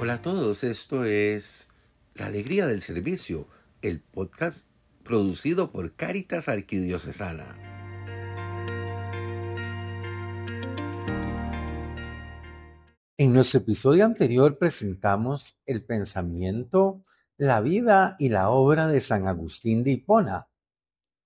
Hola a todos, esto es La Alegría del Servicio, el podcast producido por Cáritas Arquidiocesana. En nuestro episodio anterior presentamos el pensamiento, la vida y la obra de San Agustín de Hipona,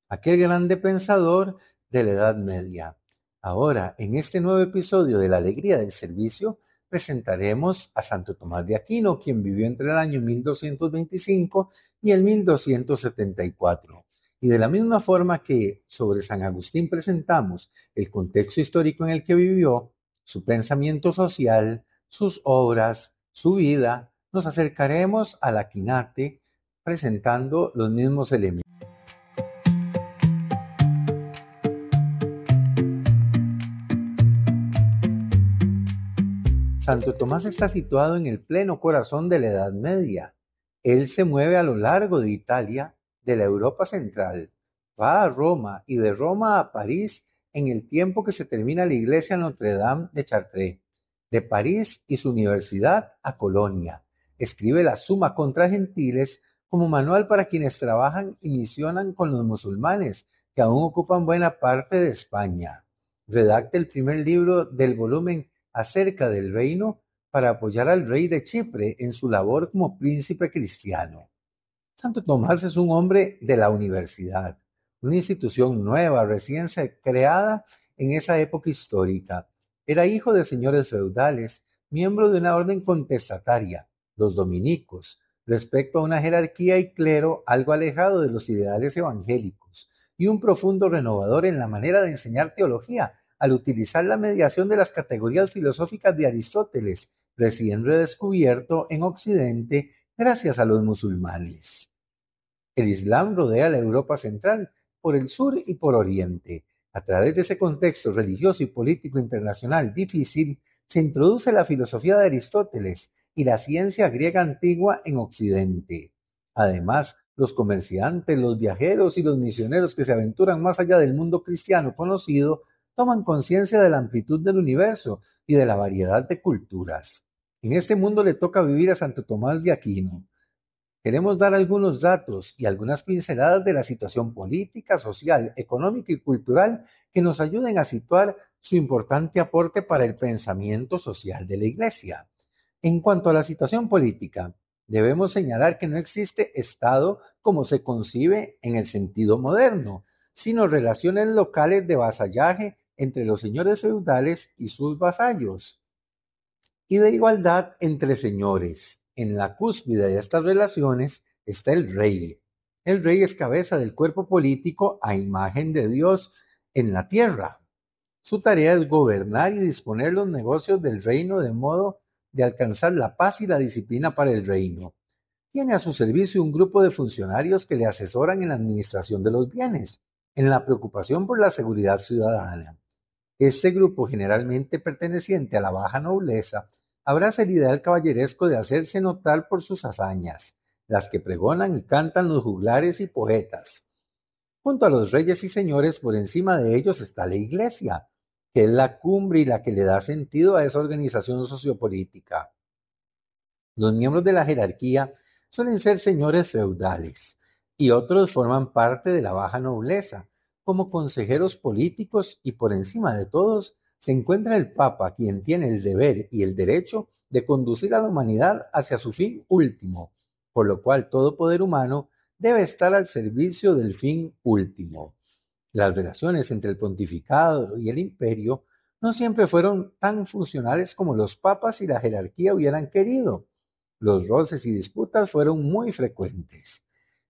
aquel grande pensador de la Edad Media. Ahora, en este nuevo episodio de La Alegría del Servicio, presentaremos a Santo Tomás de Aquino, quien vivió entre el año 1225 y el 1274. Y de la misma forma que sobre San Agustín presentamos el contexto histórico en el que vivió, su pensamiento social, sus obras, su vida, nos acercaremos al Aquinate presentando los mismos elementos. Santo Tomás está situado en el pleno corazón de la Edad Media. Él se mueve a lo largo de Italia, de la Europa central, va a Roma y de Roma a París en el tiempo que se termina la iglesia Notre Dame de Chartres, de París y su universidad a Colonia. Escribe la Summa contra Gentiles como manual para quienes trabajan y misionan con los musulmanes que aún ocupan buena parte de España. Redacta el primer libro del volumen acerca del reino para apoyar al rey de Chipre en su labor como príncipe cristiano. Santo Tomás es un hombre de la universidad, una institución nueva, recién creada en esa época histórica. Era hijo de señores feudales, miembro de una orden contestataria, los dominicos, respecto a una jerarquía y clero algo alejado de los ideales evangélicos, y un profundo renovador en la manera de enseñar teología, al utilizar la mediación de las categorías filosóficas de Aristóteles, recién redescubierto en Occidente gracias a los musulmanes. El Islam rodea la Europa central, por el sur y por oriente. A través de ese contexto religioso y político internacional difícil, se introduce la filosofía de Aristóteles y la ciencia griega antigua en Occidente. Además, los comerciantes, los viajeros y los misioneros que se aventuran más allá del mundo cristiano conocido toman conciencia de la amplitud del universo y de la variedad de culturas. En este mundo le toca vivir a Santo Tomás de Aquino. Queremos dar algunos datos y algunas pinceladas de la situación política, social, económica y cultural que nos ayuden a situar su importante aporte para el pensamiento social de la Iglesia. En cuanto a la situación política, debemos señalar que no existe Estado como se concibe en el sentido moderno, sino relaciones locales de vasallaje entre los señores feudales y sus vasallos, y de igualdad entre señores. En la cúspide de estas relaciones está el rey. El rey es cabeza del cuerpo político a imagen de Dios en la tierra. Su tarea es gobernar y disponer los negocios del reino de modo de alcanzar la paz y la disciplina para el reino. Tiene a su servicio un grupo de funcionarios que le asesoran en la administración de los bienes, en la preocupación por la seguridad ciudadana. Este grupo, generalmente perteneciente a la baja nobleza, abraza el ideal caballeresco de hacerse notar por sus hazañas, las que pregonan y cantan los juglares y poetas. Junto a los reyes y señores, por encima de ellos está la Iglesia, que es la cumbre y la que le da sentido a esa organización sociopolítica. Los miembros de la jerarquía suelen ser señores feudales y otros forman parte de la baja nobleza, como consejeros políticos, y por encima de todos se encuentra el Papa, quien tiene el deber y el derecho de conducir a la humanidad hacia su fin último, por lo cual todo poder humano debe estar al servicio del fin último. Las relaciones entre el pontificado y el imperio no siempre fueron tan funcionales como los papas y la jerarquía hubieran querido. Los roces y disputas fueron muy frecuentes.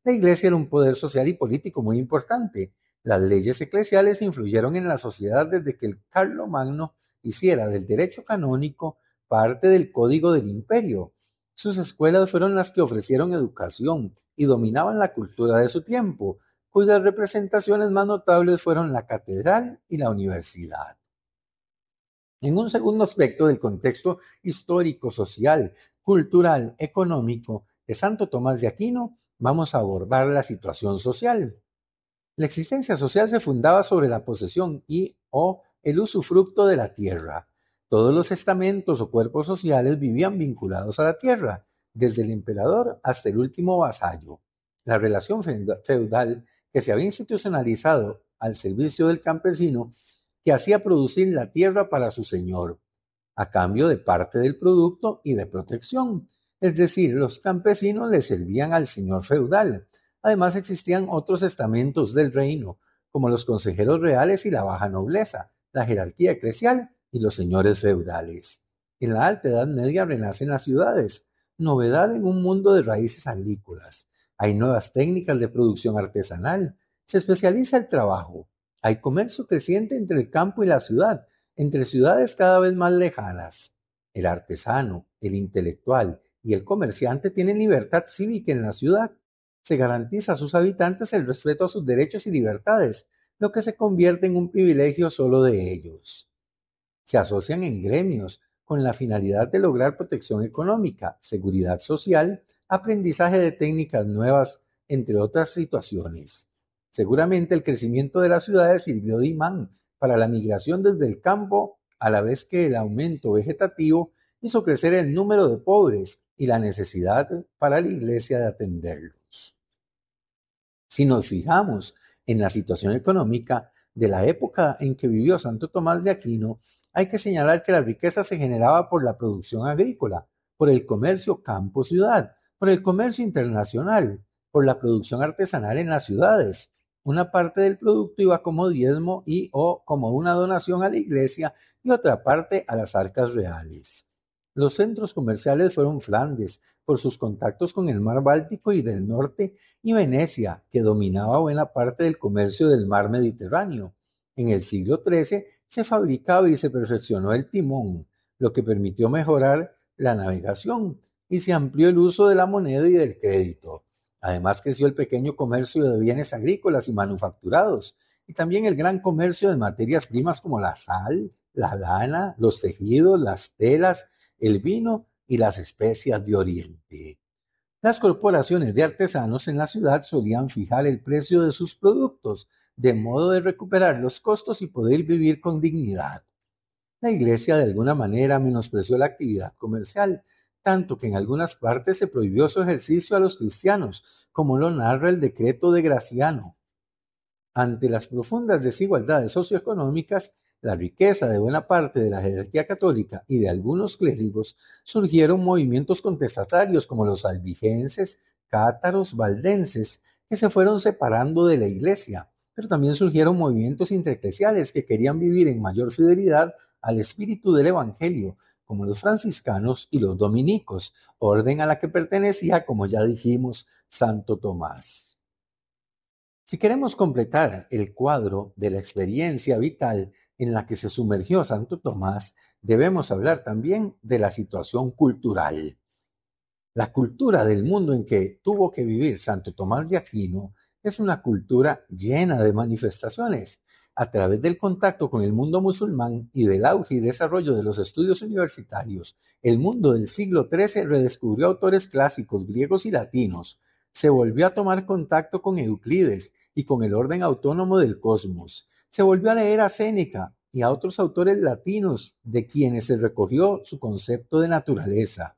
La Iglesia era un poder social y político muy importante. Las leyes eclesiales influyeron en la sociedad desde que el Carlomagno hiciera del derecho canónico parte del código del imperio. Sus escuelas fueron las que ofrecieron educación y dominaban la cultura de su tiempo, cuyas representaciones más notables fueron la catedral y la universidad. En un segundo aspecto del contexto histórico, social, cultural, económico de Santo Tomás de Aquino, vamos a abordar la situación social. La existencia social se fundaba sobre la posesión y o el usufructo de la tierra. Todos los estamentos o cuerpos sociales vivían vinculados a la tierra, desde el emperador hasta el último vasallo. La relación feudal que se había institucionalizado al servicio del campesino que hacía producir la tierra para su señor, a cambio de parte del producto y de protección. Es decir, los campesinos le servían al señor feudal. Además existían otros estamentos del reino, como los consejeros reales y la baja nobleza, la jerarquía eclesial y los señores feudales. En la Alta Edad Media renacen las ciudades, novedad en un mundo de raíces agrícolas. Hay nuevas técnicas de producción artesanal, se especializa el trabajo, hay comercio creciente entre el campo y la ciudad, entre ciudades cada vez más lejanas. El artesano, el intelectual y el comerciante tienen libertad cívica en la ciudad. Se garantiza a sus habitantes el respeto a sus derechos y libertades, lo que se convierte en un privilegio solo de ellos. Se asocian en gremios con la finalidad de lograr protección económica, seguridad social, aprendizaje de técnicas nuevas, entre otras situaciones. Seguramente el crecimiento de las ciudades sirvió de imán para la migración desde el campo, a la vez que el aumento vegetativo hizo crecer el número de pobres y la necesidad para la iglesia de atenderlos. Si nos fijamos en la situación económica de la época en que vivió Santo Tomás de Aquino, hay que señalar que la riqueza se generaba por la producción agrícola, por el comercio campo-ciudad, por el comercio internacional, por la producción artesanal en las ciudades. Una parte del producto iba como diezmo y o como una donación a la iglesia y otra parte a las arcas reales. Los centros comerciales fueron Flandes, por sus contactos con el mar Báltico y del norte, y Venecia, que dominaba buena parte del comercio del mar Mediterráneo. En el siglo XIII se fabricaba y se perfeccionó el timón, lo que permitió mejorar la navegación y se amplió el uso de la moneda y del crédito. Además creció el pequeño comercio de bienes agrícolas y manufacturados, y también el gran comercio de materias primas como la sal, la lana, los tejidos, las telas, el vino y las especias de Oriente. Las corporaciones de artesanos en la ciudad solían fijar el precio de sus productos, de modo de recuperar los costos y poder vivir con dignidad. La iglesia de alguna manera menospreció la actividad comercial, tanto que en algunas partes se prohibió su ejercicio a los cristianos, como lo narra el decreto de Graciano. Ante las profundas desigualdades socioeconómicas, la riqueza de buena parte de la jerarquía católica y de algunos clérigos, surgieron movimientos contestatarios como los albigenses, cátaros, valdenses, que se fueron separando de la iglesia, pero también surgieron movimientos intereclesiales que querían vivir en mayor fidelidad al espíritu del evangelio, como los franciscanos y los dominicos, orden a la que pertenecía, como ya dijimos, Santo Tomás. Si queremos completar el cuadro de la experiencia vital en la que se sumergió Santo Tomás, debemos hablar también de la situación cultural. La cultura del mundo en que tuvo que vivir Santo Tomás de Aquino es una cultura llena de manifestaciones. A través del contacto con el mundo musulmán y del auge y desarrollo de los estudios universitarios, el mundo del siglo XIII redescubrió autores clásicos griegos y latinos, se volvió a tomar contacto con Euclides y con el orden autónomo del cosmos, se volvió a leer a Séneca y a otros autores latinos de quienes se recogió su concepto de naturaleza.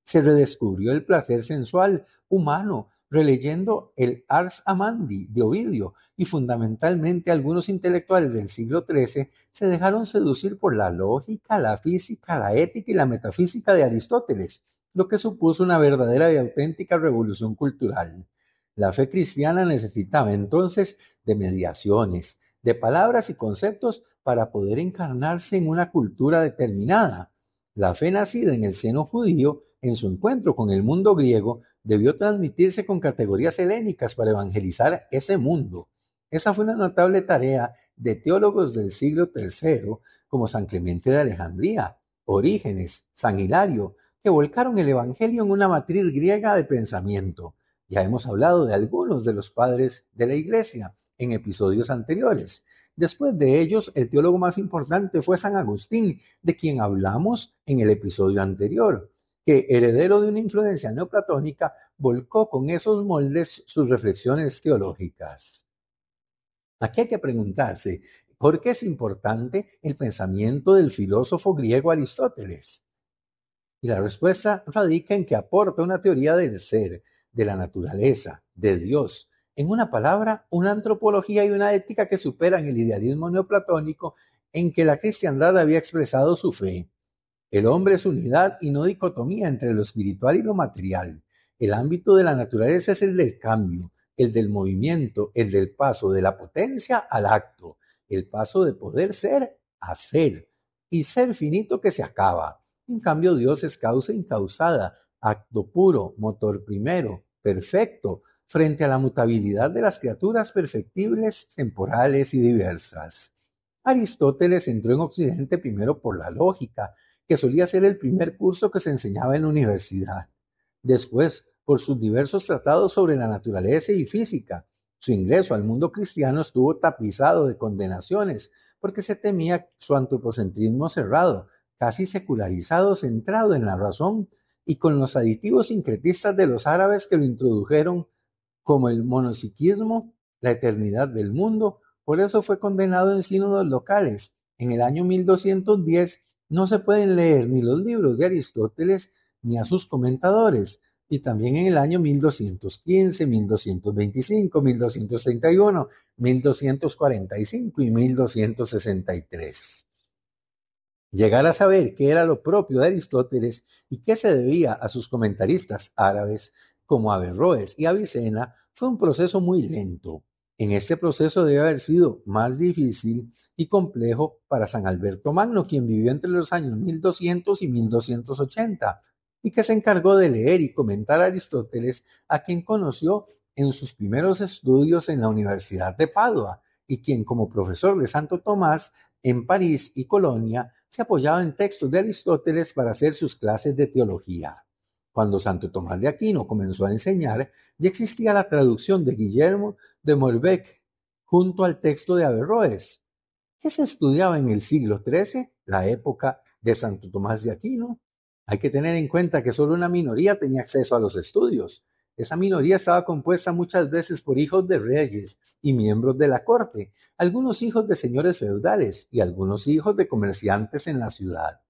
Se redescubrió el placer sensual humano, releyendo el Ars Amandi de Ovidio, y fundamentalmente algunos intelectuales del siglo XIII se dejaron seducir por la lógica, la física, la ética y la metafísica de Aristóteles, lo que supuso una verdadera y auténtica revolución cultural. La fe cristiana necesitaba entonces de mediaciones, de palabras y conceptos para poder encarnarse en una cultura determinada. La fe nacida en el seno judío, en su encuentro con el mundo griego, debió transmitirse con categorías helénicas para evangelizar ese mundo. Esa fue una notable tarea de teólogos del siglo III, como San Clemente de Alejandría, Orígenes, San Hilario, que volcaron el evangelio en una matriz griega de pensamiento. Ya hemos hablado de algunos de los padres de la iglesia en episodios anteriores. Después de ellos, el teólogo más importante fue San Agustín, de quien hablamos en el episodio anterior, que, heredero de una influencia neoplatónica, volcó con esos moldes sus reflexiones teológicas. Aquí hay que preguntarse, ¿Por qué es importante el pensamiento del filósofo griego Aristóteles? Y la respuesta radica en que aporta una teoría del ser, de la naturaleza, de Dios. En una palabra, una antropología y una ética que superan el idealismo neoplatónico en que la cristiandad había expresado su fe. El hombre es unidad y no dicotomía entre lo espiritual y lo material. El ámbito de la naturaleza es el del cambio, el del movimiento, el del paso de la potencia al acto, el paso de poder ser a ser y ser finito que se acaba. En cambio, Dios es causa incausada, acto puro, motor primero, perfecto, frente a la mutabilidad de las criaturas perfectibles, temporales y diversas. Aristóteles entró en Occidente primero por la lógica, que solía ser el primer curso que se enseñaba en la universidad. Después, por sus diversos tratados sobre la naturaleza y física. Su ingreso al mundo cristiano estuvo tapizado de condenaciones, porque se temía su antropocentrismo cerrado, casi secularizado, centrado en la razón, y con los aditivos sincretistas de los árabes que lo introdujeron, como el monopsiquismo, la eternidad del mundo. Por eso fue condenado en sínodos locales. En el año 1210 no se pueden leer ni los libros de Aristóteles ni a sus comentadores. Y también en el año 1215, 1225, 1231, 1245 y 1263. Llegar a saber qué era lo propio de Aristóteles y qué se debía a sus comentaristas árabes como Averroes y Avicena fue un proceso muy lento. En este proceso debe haber sido más difícil y complejo para San Alberto Magno, quien vivió entre los años 1200 y 1280 y que se encargó de leer y comentar a Aristóteles, a quien conoció en sus primeros estudios en la Universidad de Padua y quien como profesor de Santo Tomás en París y Colonia se apoyaba en textos de Aristóteles para hacer sus clases de teología. Cuando Santo Tomás de Aquino comenzó a enseñar, ya existía la traducción de Guillermo de Morbecque junto al texto de Averroes, que se estudiaba en el siglo XIII, la época de Santo Tomás de Aquino. Hay que tener en cuenta que solo una minoría tenía acceso a los estudios. Esa minoría estaba compuesta muchas veces por hijos de reyes y miembros de la corte, algunos hijos de señores feudales y algunos hijos de comerciantes en la ciudad.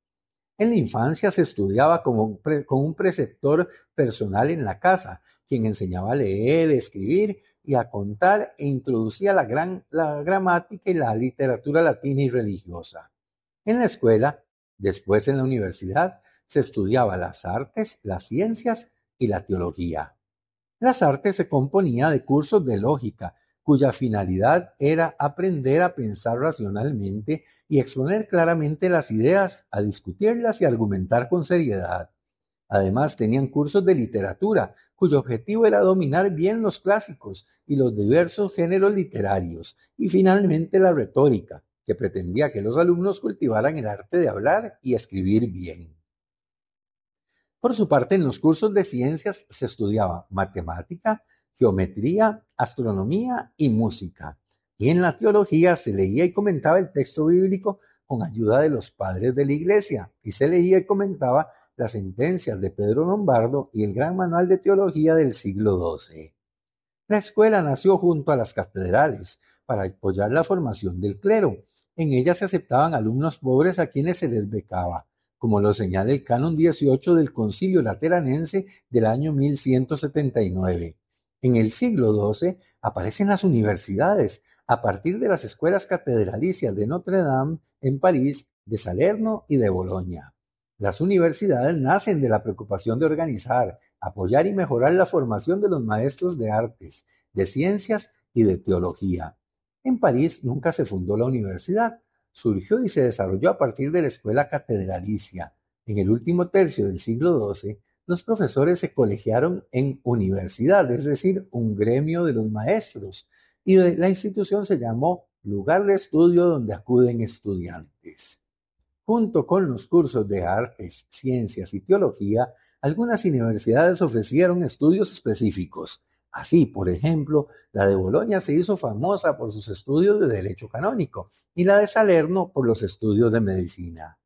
En la infancia se estudiaba con un preceptor personal en la casa, quien enseñaba a leer, escribir y a contar e introducía la gramática y la literatura latina y religiosa. En la escuela, después en la universidad, se estudiaba las artes, las ciencias y la teología. Las artes se componía de cursos de lógica, cuya finalidad era aprender a pensar racionalmente y exponer claramente las ideas, a discutirlas y argumentar con seriedad. Además, tenían cursos de literatura, cuyo objetivo era dominar bien los clásicos y los diversos géneros literarios, y finalmente la retórica, que pretendía que los alumnos cultivaran el arte de hablar y escribir bien. Por su parte, en los cursos de ciencias se estudiaba matemática, geometría, astronomía y música. Y en la teología se leía y comentaba el texto bíblico con ayuda de los padres de la iglesia y se leía y comentaba las sentencias de Pedro Lombardo y el gran manual de teología del siglo XII. La escuela nació junto a las catedrales para apoyar la formación del clero. En ella se aceptaban alumnos pobres a quienes se les becaba, como lo señala el Canon 18 del Concilio Lateranense del año 1179. En el siglo XII aparecen las universidades, a partir de las escuelas catedralicias de Notre Dame en París, de Salerno y de Bolonia. Las universidades nacen de la preocupación de organizar, apoyar y mejorar la formación de los maestros de artes, de ciencias y de teología. En París nunca se fundó la universidad, surgió y se desarrolló a partir de la escuela catedralicia. En el último tercio del siglo XII, los profesores se colegiaron en universidad, es decir, un gremio de los maestros, y la institución se llamó lugar de estudio donde acuden estudiantes. Junto con los cursos de artes, ciencias y teología, algunas universidades ofrecieron estudios específicos. Así, por ejemplo, la de Bolonia se hizo famosa por sus estudios de derecho canónico y la de Salerno por los estudios de medicina.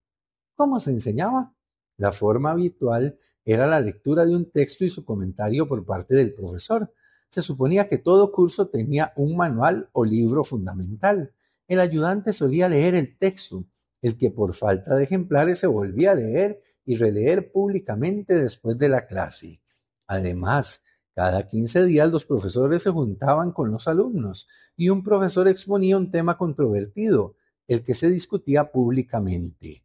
¿Cómo se enseñaba? La forma habitual era la lectura de un texto y su comentario por parte del profesor. Se suponía que todo curso tenía un manual o libro fundamental. el ayudante solía leer el texto, el que por falta de ejemplares se volvía a leer y releer públicamente después de la clase. Además, cada 15 días los profesores se juntaban con los alumnos y un profesor exponía un tema controvertido, el que se discutía públicamente.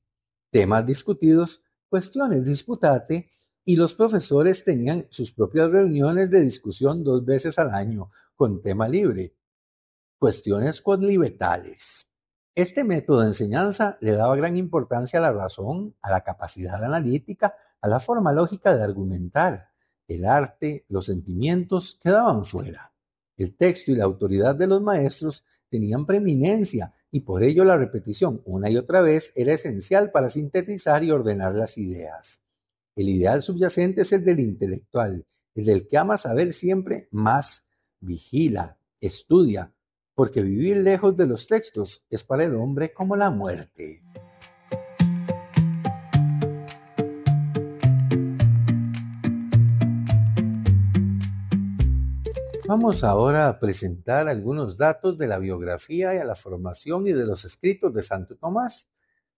Temas discutidos, cuestiones disputate, y los profesores tenían sus propias reuniones de discusión 2 veces al año con tema libre. Cuestiones cuadrivetales. Este método de enseñanza le daba gran importancia a la razón, a la capacidad analítica, a la forma lógica de argumentar. El arte, los sentimientos quedaban fuera. El texto y la autoridad de los maestros tenían preeminencia y por ello la repetición una y otra vez era esencial para sintetizar y ordenar las ideas. El ideal subyacente es el del intelectual, el del que ama saber siempre más, vigila, estudia, porque vivir lejos de los textos es para el hombre como la muerte. Vamos ahora a presentar algunos datos de la biografía y a la formación y de los escritos de Santo Tomás.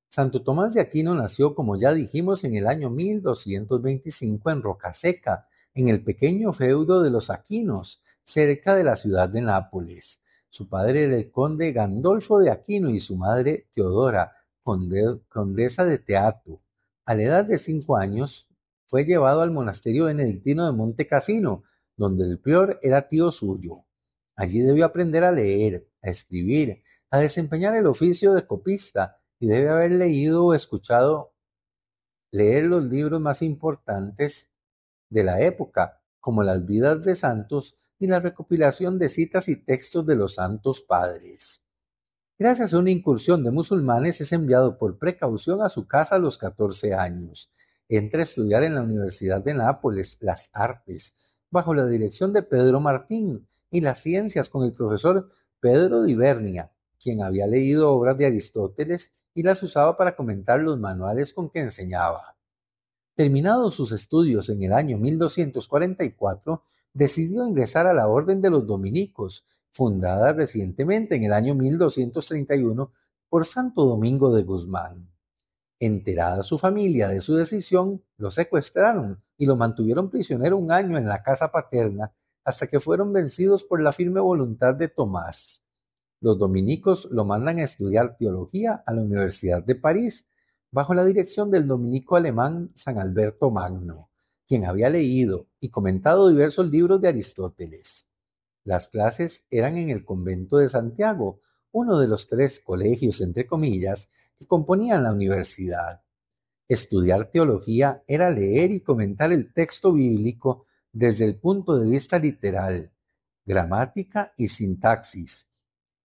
Santo Tomás de Aquino nació, como ya dijimos, en el año 1225 en Rocaseca, en el pequeño feudo de los Aquinos, cerca de la ciudad de Nápoles. Su padre era el conde Gandolfo de Aquino y su madre Teodora, condesa de Teatu. A la edad de 5 años fue llevado al monasterio benedictino de Monte Cassino, donde el prior era tío suyo. Allí debió aprender a leer, a escribir, a desempeñar el oficio de copista y debe haber leído o escuchado leer los libros más importantes de la época, como las vidas de santos y la recopilación de citas y textos de los santos padres. Gracias a una incursión de musulmanes es enviado por precaución a su casa a los 14 años. Entra a estudiar en la Universidad de Nápoles las artes, bajo la dirección de Pedro Martín, y las ciencias con el profesor Pedro de Ibernia, quien había leído obras de Aristóteles y las usaba para comentar los manuales con que enseñaba. Terminados sus estudios en el año 1244, decidió ingresar a la Orden de los Dominicos, fundada recientemente en el año 1231 por Santo Domingo de Guzmán. Enterada su familia de su decisión, lo secuestraron y lo mantuvieron prisionero un año en la casa paterna hasta que fueron vencidos por la firme voluntad de Tomás. Los dominicos lo mandan a estudiar teología a la Universidad de París, bajo la dirección del dominico alemán San Alberto Magno, quien había leído y comentado diversos libros de Aristóteles. Las clases eran en el convento de Santiago, uno de los 3 colegios, entre comillas, que componían la universidad. Estudiar teología era leer y comentar el texto bíblico desde el punto de vista literal, gramática y sintaxis,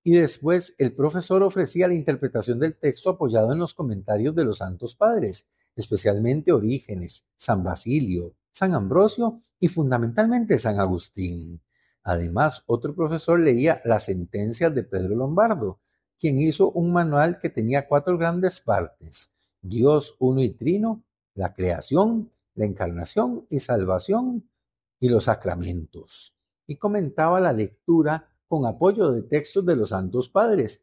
y después el profesor ofrecía la interpretación del texto apoyado en los comentarios de los santos padres, especialmente Orígenes, San Basilio, San Ambrosio y fundamentalmente San Agustín. Además, otro profesor leía las sentencias de Pedro Lombardo, quien hizo un manual que tenía 4 grandes partes: Dios uno y trino, la creación, la encarnación y salvación y los sacramentos. Y comentaba la lectura con apoyo de textos de los santos padres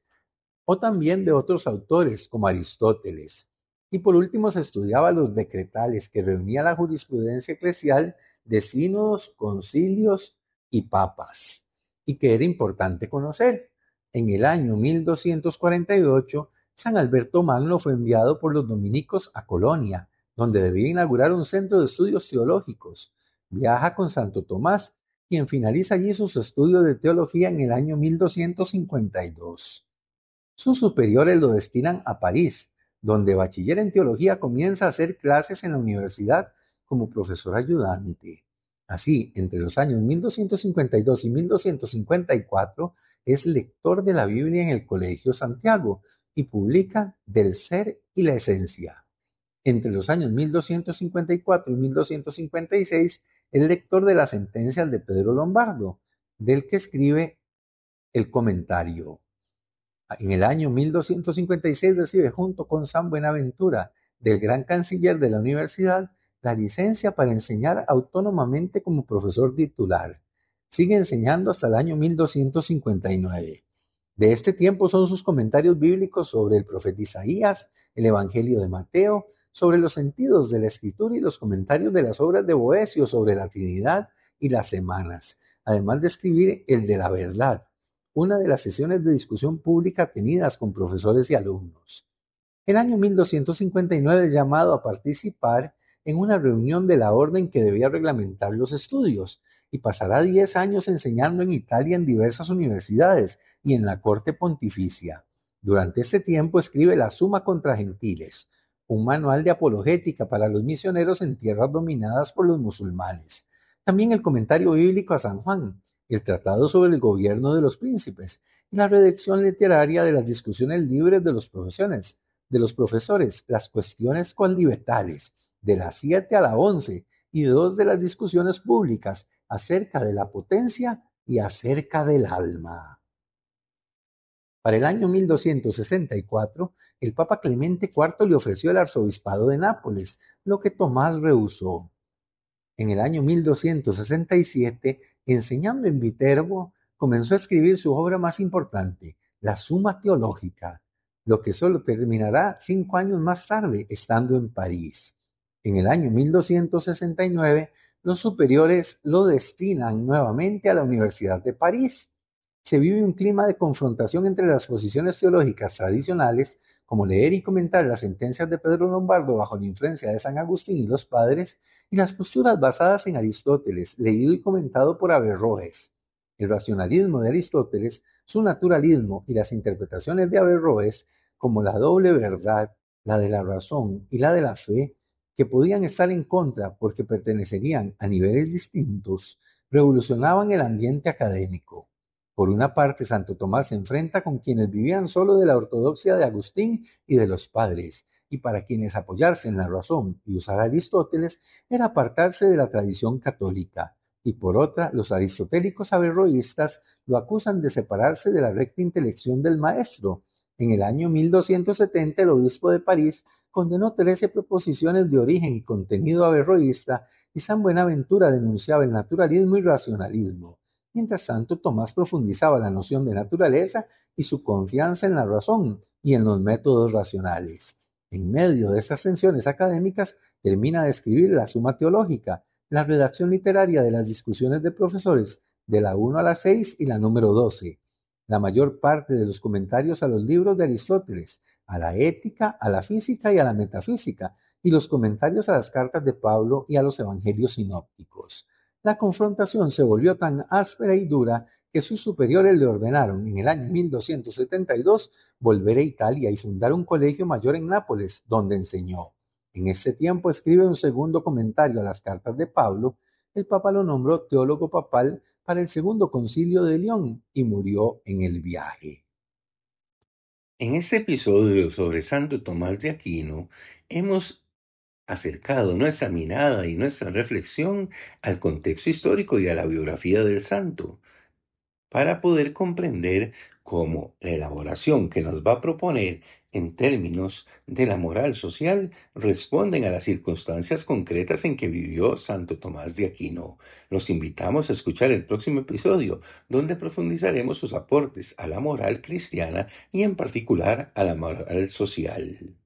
o también de otros autores como Aristóteles. Y por último se estudiaba los decretales, que reunía la jurisprudencia eclesial de sínodos, concilios y papas, y que era importante conocer. En el año 1248, San Alberto Magno fue enviado por los dominicos a Colonia, donde debía inaugurar un centro de estudios teológicos. Viaja con Santo Tomás, quien finaliza allí sus estudios de teología en el año 1252. Sus superiores lo destinan a París, donde bachiller en teología comienza a hacer clases en la universidad como profesor ayudante. Así, entre los años 1252 y 1254, es lector de la Biblia en el Colegio Santiago y publica Del ser y la esencia. Entre los años 1254 y 1256, es lector de las sentencias de Pedro Lombardo, del que escribe el comentario. En el año 1256 recibe junto con San Buenaventura, del gran canciller de la universidad, la licencia para enseñar autónomamente como profesor titular. Sigue enseñando hasta el año 1259. De este tiempo son sus comentarios bíblicos sobre el profeta Isaías, el Evangelio de Mateo, sobre los sentidos de la Escritura y los comentarios de las obras de Boecio sobre la Trinidad y las semanas, además de escribir el de la verdad, una de las sesiones de discusión pública tenidas con profesores y alumnos. El año 1259 es llamado a participar en una reunión de la orden que debía reglamentar los estudios y pasará 10 años enseñando en Italia en diversas universidades y en la corte pontificia. Durante ese tiempo escribe la Suma contra Gentiles, un manual de apologética para los misioneros en tierras dominadas por los musulmanes. También el comentario bíblico a San Juan, el tratado sobre el gobierno de los príncipes y la redacción literaria de las discusiones libres de los profesores, las cuestiones condivetales, de las 7 a la 11 y dos de las discusiones públicas acerca de la potencia y acerca del alma. Para el año 1264, el Papa Clemente IV le ofreció el arzobispado de Nápoles, lo que Tomás rehusó. En el año 1267, enseñando en Viterbo, comenzó a escribir su obra más importante, la Suma Teológica, lo que solo terminará 5 años más tarde, estando en París. En el año 1269, los superiores lo destinan nuevamente a la Universidad de París. Se vive un clima de confrontación entre las posiciones teológicas tradicionales, como leer y comentar las sentencias de Pedro Lombardo bajo la influencia de San Agustín y los padres, y las posturas basadas en Aristóteles, leído y comentado por Averroes. El racionalismo de Aristóteles, su naturalismo y las interpretaciones de Averroes, como la doble verdad, la de la razón y la de la fe, que podían estar en contra porque pertenecerían a niveles distintos, revolucionaban el ambiente académico. Por una parte, Santo Tomás se enfrenta con quienes vivían solo de la ortodoxia de Agustín y de los padres, y para quienes apoyarse en la razón y usar a Aristóteles era apartarse de la tradición católica, y por otra, los aristotélicos averroístas lo acusan de separarse de la recta intelección del maestro. En el año 1270, el obispo de París condenó 13 proposiciones de origen y contenido averroísta, y San Buenaventura denunciaba el naturalismo y racionalismo. Mientras tanto, Tomás profundizaba la noción de naturaleza y su confianza en la razón y en los métodos racionales. En medio de estas tensiones académicas, termina de escribir la Suma Teológica, la redacción literaria de las discusiones de profesores de la 1 a la 6 y la número 12, la mayor parte de los comentarios a los libros de Aristóteles, a la ética, a la física y a la metafísica, y los comentarios a las cartas de Pablo y a los evangelios sinópticos. La confrontación se volvió tan áspera y dura que sus superiores le ordenaron en el año 1272 volver a Italia y fundar un colegio mayor en Nápoles, donde enseñó. En este tiempo escribe un segundo comentario a las cartas de Pablo. El Papa lo nombró teólogo papal para el segundo concilio de León y murió en el viaje. En este episodio sobre Santo Tomás de Aquino, hemos acercado nuestra mirada y nuestra reflexión al contexto histórico y a la biografía del santo, para poder comprender cómo la elaboración que nos va a proponer en términos de la moral social responden a las circunstancias concretas en que vivió Santo Tomás de Aquino. Los invitamos a escuchar el próximo episodio, donde profundizaremos sus aportes a la moral cristiana y en particular a la moral social.